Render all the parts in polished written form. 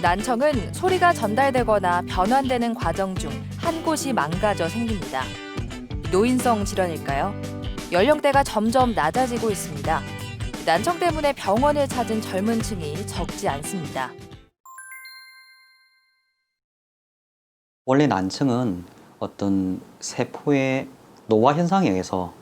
난청은 소리가 전달되거나 변환되는 과정 중 한 곳이 망가져 생깁니다. 노인성 질환일까요? 연령대가 점점 낮아지고 있습니다. 난청 때문에 병원을 찾은 젊은 층이 적지 않습니다. 원래 난청은 어떤 세포의 노화 현상에 의해서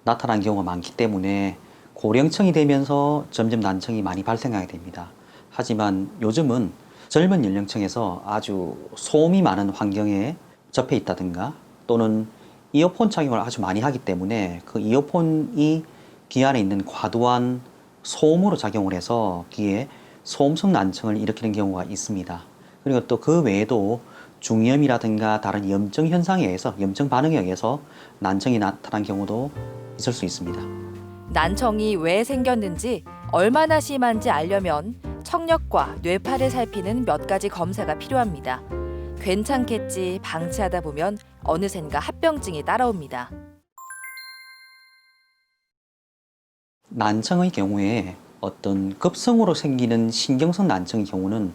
나타나는 경우가 많기 때문에 고령층이 되면서 점점 난청이 많이 발생하게 됩니다. 하지만 요즘은 젊은 연령층에서 아주 소음이 많은 환경에 접해 있다든가 또는 이어폰 착용을 아주 많이 하기 때문에 그 이어폰이 귀 안에 있는 과도한 소음으로 작용을 해서 귀에 소음성 난청을 일으키는 경우가 있습니다. 그리고 또 그 외에도 중이염이라든가 다른 염증 현상에 의해서, 염증 반응에 의해서 난청이 나타난 경우도 있을 수 있습니다. 난청이 왜 생겼는지, 얼마나 심한지 알려면 청력과 뇌파를 살피는 몇 가지 검사가 필요합니다. 괜찮겠지 방치하다 보면 어느샌가 합병증이 따라옵니다. 난청의 경우에 어떤 급성으로 생기는 신경성 난청의 경우는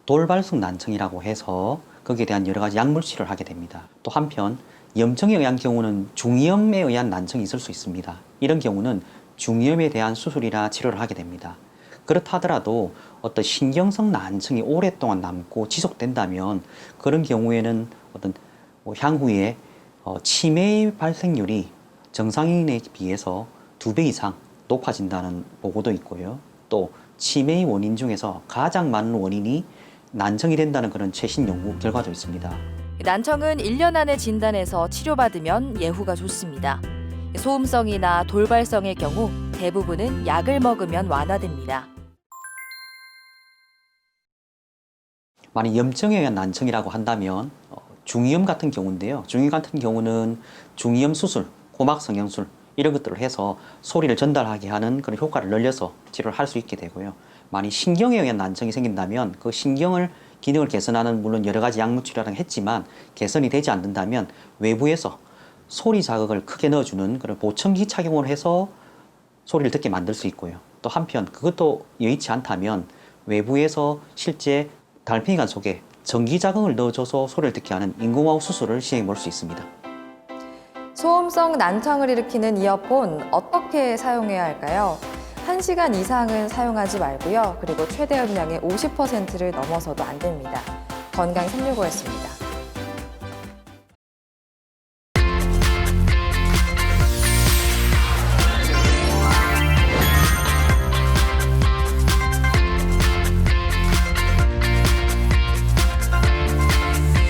돌발성 난청이라고 해서 거기에 대한 여러 가지 약물 치료를 하게 됩니다. 또 한편 염증에 의한 경우는 중이염에 의한 난청이 있을 수 있습니다. 이런 경우는 중이염에 대한 수술이나 치료를 하게 됩니다. 그렇다 하더라도 어떤 신경성 난청이 오랫동안 남고 지속된다면 그런 경우에는 어떤 향후에 치매의 발생률이 정상인에 비해서 2배 이상 높아진다는 보고도 있고요. 또 치매의 원인 중에서 가장 많은 원인이 난청이 된다는 그런 최신 연구 결과도 있습니다. 난청은 1년 안에 진단해서 치료받으면 예후가 좋습니다. 소음성이나 돌발성의 경우 대부분은 약을 먹으면 완화됩니다. 만약 염증에 의한 난청이라고 한다면 중이염 같은 경우인데요. 중이염 같은 경우는 중이염 수술, 고막 성형술 이런 것들을 해서 소리를 전달하게 하는 그런 효과를 늘려서 치료를 할 수 있게 되고요. 만약 신경에 의한 난청이 생긴다면 그 신경을 기능을 개선하는 물론 여러 가지 약물 치료를 했지만 개선이 되지 않는다면 외부에서 소리 자극을 크게 넣어주는 그런 보청기 착용을 해서 소리를 듣게 만들 수 있고요. 또 한편 그것도 여의치 않다면 외부에서 실제 달팽이관 속에 전기 자극을 넣어줘서 소리를 듣게 하는 인공호흡 수술을 시행해 볼 수 있습니다. 소음성 난청을 일으키는 이어폰 어떻게 사용해야 할까요? 1시간 이상은 사용하지 말고요. 그리고 최대 음량의 50%를 넘어서도 안 됩니다. 건강365였습니다.